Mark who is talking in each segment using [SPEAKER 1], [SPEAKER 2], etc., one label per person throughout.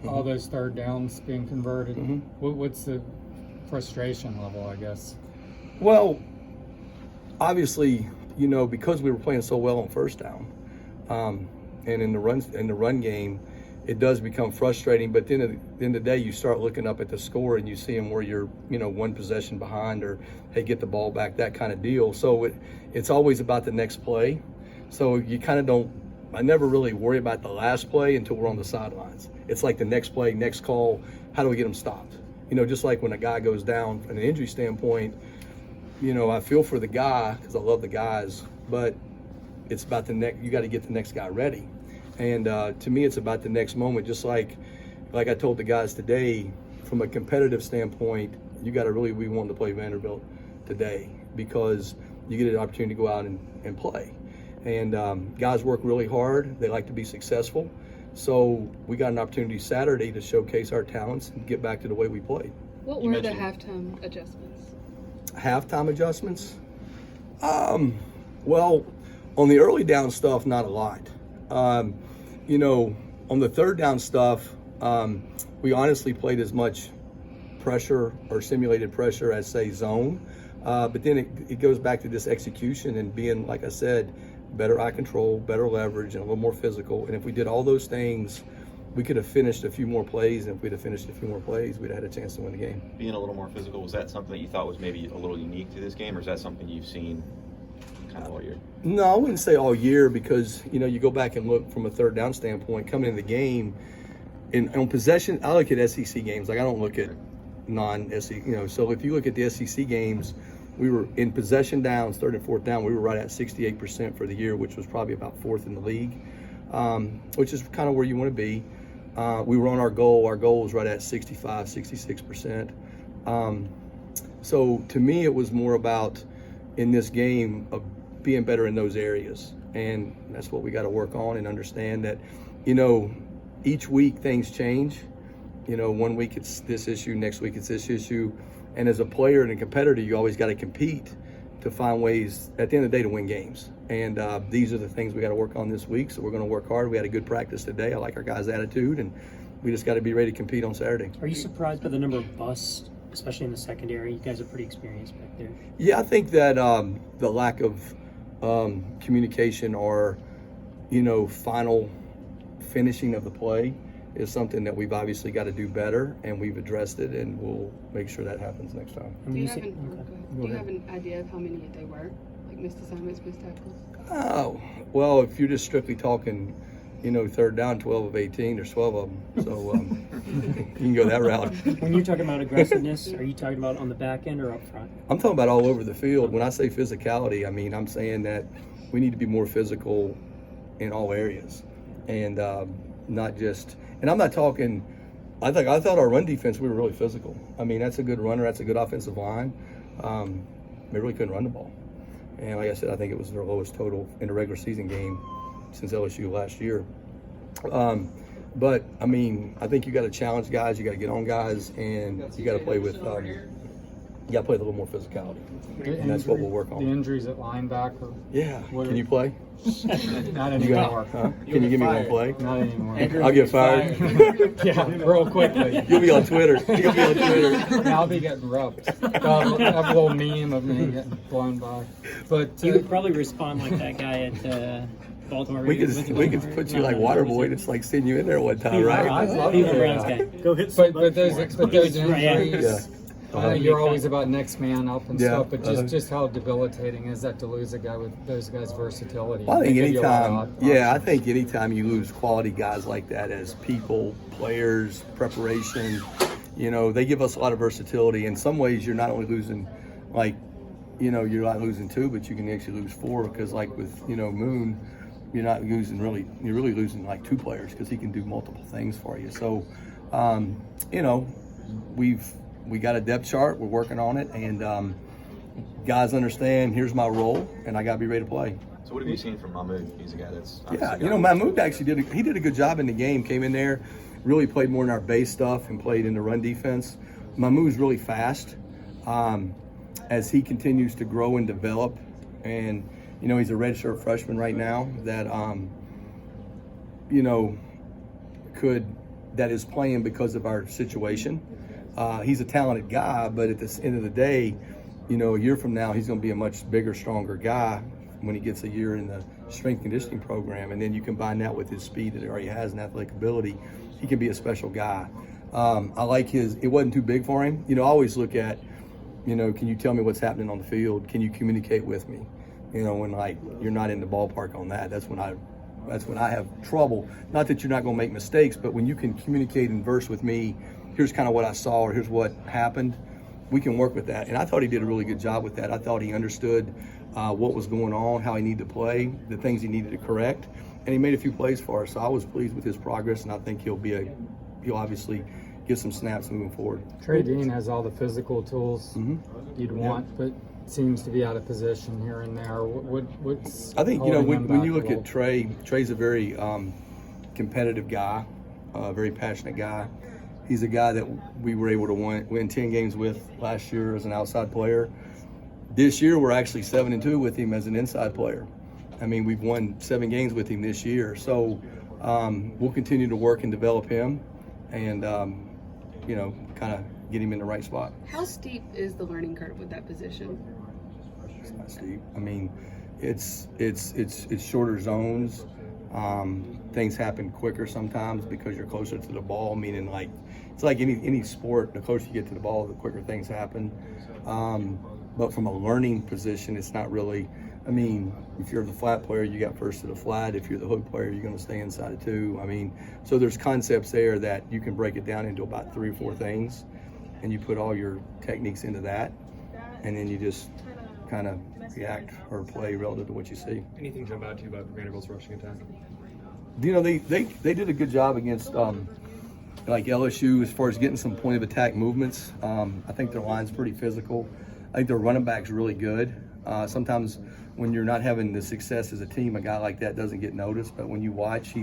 [SPEAKER 1] all those third downs being converted.
[SPEAKER 2] Mm-hmm.
[SPEAKER 1] What's the frustration level, I guess?
[SPEAKER 2] Well, obviously, because we were playing so well on first down, and in the run game, it does become frustrating. But then at the end of the day, you start looking up at the score and you see them where you're, one possession behind, or hey, get the ball back, that kind of deal. So it's always about the next play. So you kind of don't. I never really worry about the last play until we're on the sidelines. It's like the next play, next call. How do we get them stopped? Just like when a guy goes down from an injury standpoint. I feel for the guy because I love the guys, but it's about the next. You got to get the next guy ready, and to me, it's about the next moment. Just like I told the guys today, from a competitive standpoint, you got to really be wanting to play Vanderbilt today because you get an opportunity to go out and play. And guys work really hard. They like to be successful. So we got an opportunity Saturday to showcase our talents and get back to the way we played.
[SPEAKER 3] What were the halftime adjustments?
[SPEAKER 2] Halftime adjustments? Well, on the early down stuff, not a lot. On the third down stuff, we honestly played as much pressure or simulated pressure as, say, zone. But then it goes back to this execution and being, like I said, better eye control, better leverage, and a little more physical. And if we did all those things, we could have finished a few more plays. And if we'd have finished a few more plays, we'd have had a chance to win the game.
[SPEAKER 4] Being a little more physical, was that something that you thought was maybe a little unique to this game, or is that something you've seen kind of all year?
[SPEAKER 2] No, I wouldn't say all year because, you go back and look from a third down standpoint, coming in the game, on possession, I look at SEC games. Like, I don't look at non-SEC, So if you look at the SEC games, we were in possession downs, third and fourth down, we were right at 68% for the year, which was probably about fourth in the league, which is kind of where you want to be. We were on our goal. Our goal was right at 65, 66%. So to me, it was more about, in this game, of being better in those areas. And that's what we got to work on and understand that, each week things change. 1 week it's this issue, next week it's this issue. And as a player and a competitor, you always got to compete to find ways, at the end of the day, to win games. And these are the things we got to work on this week. So we're going to work hard. We had a good practice today. I like our guys' attitude, and we just got to be ready to compete on Saturday.
[SPEAKER 5] Are you surprised by the number of busts, especially in the secondary? You guys are pretty experienced back there.
[SPEAKER 2] Yeah, I think that the lack of communication or, final finishing of the play is something that we've obviously got to do better, and we've addressed it, and we'll make sure that happens next time.
[SPEAKER 3] Do you have an idea of how many they were? Like missed assignments, missed tackles?
[SPEAKER 2] Oh, well, if you're just strictly talking, third down, 12 of 18, there's 12 of them. So you can go that route.
[SPEAKER 5] When you're talking about aggressiveness, are you talking about on the back end or up front?
[SPEAKER 2] I'm talking about all over the field. When I say physicality, I mean, I'm saying that we need to be more physical in all areas, and not just. And I'm not talking. I thought our run defense, we were really physical. I mean, that's a good runner. That's a good offensive line. They really couldn't run the ball. And like I said, I think it was their lowest total in a regular season game since LSU last year. But I mean, I think you got to challenge guys. You got to get on guys, and you got to play with. You got to play with a little more physicality, and that's what we'll work on.
[SPEAKER 1] The injuries at linebacker.
[SPEAKER 2] Yeah. Can you play?
[SPEAKER 1] Not anymore.
[SPEAKER 2] Can you give me one play?
[SPEAKER 1] Not anymore.
[SPEAKER 2] I'll get fired.
[SPEAKER 1] Yeah, real quickly.
[SPEAKER 2] You'll be on Twitter. You'll be on Twitter.
[SPEAKER 1] I'll be getting roughed. I have a little meme of me getting blown by. But
[SPEAKER 5] you could probably respond like that guy at Baltimore.
[SPEAKER 2] We could put you like Waterboy. It's like sending you in there one time, right?
[SPEAKER 1] I love
[SPEAKER 5] that. Go hit.
[SPEAKER 1] But those injuries.
[SPEAKER 2] Yeah.
[SPEAKER 1] You're always about next man up and stuff, but just how debilitating is that to lose a guy with those guys' versatility?
[SPEAKER 2] Well, I think anytime you lose quality guys like that as people, players, preparation, they give us a lot of versatility. In some ways, you're not only losing, you're not losing 2, but you can actually lose 4 because, like with, Moon, you're not losing you're really losing like 2 players because he can do multiple things for you. So, we got a depth chart. We're working on it, and guys understand. Here's my role, and I got to be ready to play.
[SPEAKER 4] So, what have you seen from Mahmoud? He's a guy that's
[SPEAKER 2] Mahmoud actually did a good job in the game. Came in there, really played more in our base stuff, and played in the run defense. Mahmoud's really fast as he continues to grow and develop, and he's a redshirt freshman right now that could that is playing because of our situation. He's a talented guy, but at the end of the day, you know, a year from now, he's going to be a much bigger, stronger guy when he gets a year in the strength conditioning program. And then you combine that with his speed that he already has and athletic ability, he can be a special guy. I like it wasn't too big for him. You know, I always look at, you know, can you tell me what's happening on the field? Can you communicate with me? You know, when like you're not in the ballpark on that, that's when I have trouble. Not that you're not going to make mistakes, but when you can communicate and verse with me, here's kind of what I saw or here's what happened, we can work with that. And I thought he did a really good job with that. I thought he understood what was going on, how he needed to play, the things he needed to correct, and he made a few plays for us. So I was pleased with his progress, and I think he'll obviously get some snaps moving forward.
[SPEAKER 1] Trey Dean has all the physical tools you'd want, but seems to be out of position here and there. What's
[SPEAKER 2] I think, you know,
[SPEAKER 1] holding him
[SPEAKER 2] when you
[SPEAKER 1] back
[SPEAKER 2] look
[SPEAKER 1] a
[SPEAKER 2] at Trey's a very competitive guy, a very passionate guy. He's a guy that we were able to win 10 games with last year as an outside player. This year, we're actually 7-2 with him as an inside player. I mean, we've won 7 games with him this year. So we'll continue to work and develop him and, you know, kind of get him in the right spot.
[SPEAKER 3] How steep is the learning curve with that position?
[SPEAKER 2] It's not steep. I mean, it's shorter zones. Things happen quicker sometimes because you're closer to the ball, meaning like it's like any sport, the closer you get to the ball, the quicker things happen. But from a learning position, it's not really, I mean, if you're the flat player, you got first to the flat. If you're the hook player, you're going to stay inside of 2. I mean, so there's concepts there that you can break it down into about 3 or 4 things, and you put all your techniques into that, and then you just kind of react or play relative to what you see.
[SPEAKER 6] Anything jump out to you about Vanderbilt's rushing attack?
[SPEAKER 2] You know, they did a good job against like LSU as far as getting some point of attack movements. I think their line's pretty physical. I think their running back's really good. Sometimes when you're not having the success as a team, a guy like that doesn't get noticed. But when you watch,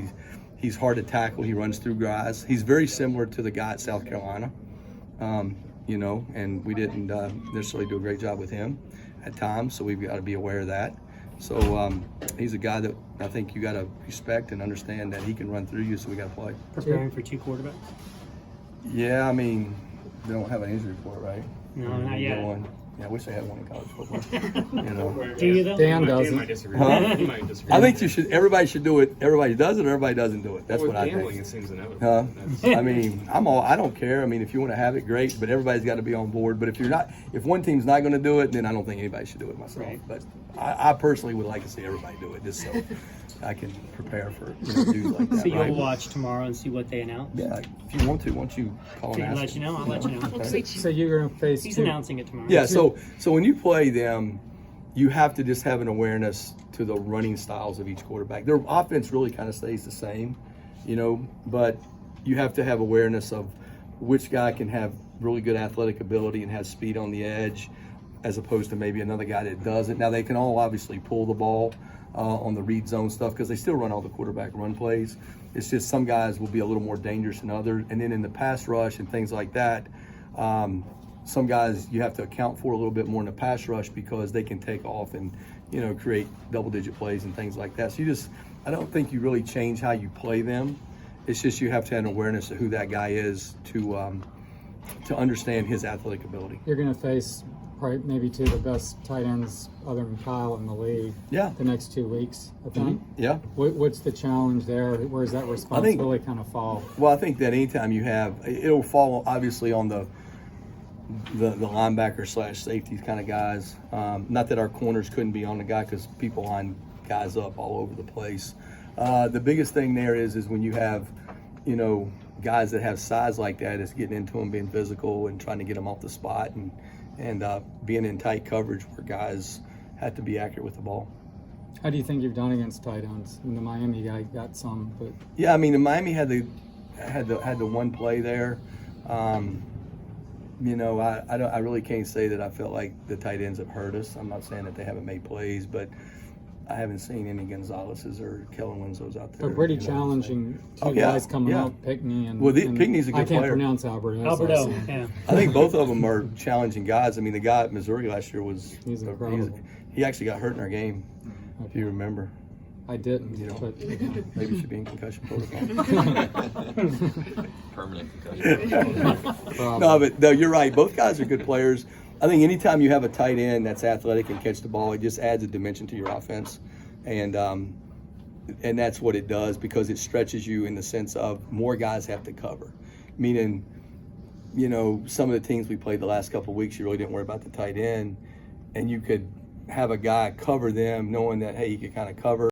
[SPEAKER 2] he's hard to tackle. He runs through guys. He's very similar to the guy at South Carolina, you know, and we didn't necessarily do a great job with him at times, so we've got to be aware of that. So he's a guy that I think you got to respect and understand that he can run through you, so we got to play.
[SPEAKER 5] Preparing for 2 quarterbacks?
[SPEAKER 2] Yeah, I mean, they don't have an injury report, right?
[SPEAKER 5] No, not yet.
[SPEAKER 2] Yeah, I wish they had one in college football. You know.
[SPEAKER 5] Do you though?
[SPEAKER 1] Dan
[SPEAKER 6] Dan
[SPEAKER 1] doesn't.
[SPEAKER 6] might disagree.
[SPEAKER 2] Huh?
[SPEAKER 6] He might disagree.
[SPEAKER 2] I think everybody should do it. Everybody does it or everybody doesn't do it. That's
[SPEAKER 6] With
[SPEAKER 2] what I
[SPEAKER 6] gambling,
[SPEAKER 2] think.
[SPEAKER 6] it seems inevitable.
[SPEAKER 2] I mean, I don't care. I mean, if you want to have it, great, but everybody's got to be on board. But if one team's not going to do it, then I don't think anybody should do it myself.
[SPEAKER 5] Right.
[SPEAKER 2] But I personally would like to see everybody do it, just so I can prepare for dudes like that.
[SPEAKER 5] So you'll
[SPEAKER 2] right?
[SPEAKER 5] watch tomorrow and see what they announce?
[SPEAKER 2] Yeah, if you want to, once you call and
[SPEAKER 5] I'll
[SPEAKER 2] ask
[SPEAKER 5] let you
[SPEAKER 2] them.
[SPEAKER 5] know. I'll let you know.
[SPEAKER 2] Okay.
[SPEAKER 1] So you're going to face
[SPEAKER 5] He's
[SPEAKER 1] 2.
[SPEAKER 5] announcing it tomorrow.
[SPEAKER 2] Yeah, so when you play them, you have to just have an awareness to the running styles of each quarterback. Their offense really kind of stays the same, you know, but you have to have awareness of which guy can have really good athletic ability and has speed on the edge as opposed to maybe another guy that doesn't. Now, they can all obviously pull the ball on the read zone stuff because they still run all the quarterback run plays. It's just some guys will be a little more dangerous than others. And then in the pass rush and things like that, some guys you have to account for a little bit more in the pass rush because they can take off and, you know, create double-digit plays and things like that. So I don't think you really change how you play them. It's just you have to have an awareness of who that guy is to understand his athletic ability.
[SPEAKER 1] You're going to face probably maybe 2 of the best tight ends other than Kyle in the league.
[SPEAKER 2] Yeah.
[SPEAKER 1] The next 2 weeks, I think.
[SPEAKER 2] Yeah.
[SPEAKER 1] What's the challenge there? Where does that responsibility kind of fall?
[SPEAKER 2] Well, I think that anytime you have, it'll fall obviously on the linebacker / safeties kind of guys. Not that our corners couldn't be on the guy because people line guys up all over the place. The biggest thing there is when you have, you know, guys that have size like that, is getting into them, being physical and trying to get them off the spot and being in tight coverage where guys had to be accurate with the ball.
[SPEAKER 1] How do you think you've done against tight ends? I mean, the Miami guy got some, but
[SPEAKER 2] yeah, I mean, the Miami had the one play there. You know, I really can't say that I felt like the tight ends have hurt us. I'm not saying that they haven't made plays, but I haven't seen any Gonzalez's or Kellen Winslow's out there.
[SPEAKER 1] they're pretty
[SPEAKER 2] you know,
[SPEAKER 1] challenging.
[SPEAKER 2] Oh,
[SPEAKER 1] 2
[SPEAKER 2] yeah,
[SPEAKER 1] guys coming
[SPEAKER 2] yeah.
[SPEAKER 1] up, Pickney and
[SPEAKER 2] Pickney's a good
[SPEAKER 1] I can't
[SPEAKER 2] player.
[SPEAKER 1] pronounce Alberto.
[SPEAKER 5] Alberto, yeah.
[SPEAKER 2] I think both of them are challenging guys. I mean, the guy at Missouri last year was
[SPEAKER 1] He's incredible.
[SPEAKER 2] he actually got hurt in our game, if you remember.
[SPEAKER 1] I didn't.
[SPEAKER 2] You know,
[SPEAKER 1] But
[SPEAKER 2] maybe you should be in concussion protocol.
[SPEAKER 4] Permanent concussion.
[SPEAKER 2] No, but no, you're right. Both guys are good players. I think anytime you have a tight end that's athletic and catch the ball, it just adds a dimension to your offense, and that's what it does, because it stretches you in the sense of more guys have to cover. Meaning, you know, some of the teams we played the last couple of weeks, you really didn't worry about the tight end, and you could have a guy cover them knowing that, hey, he could kind of cover.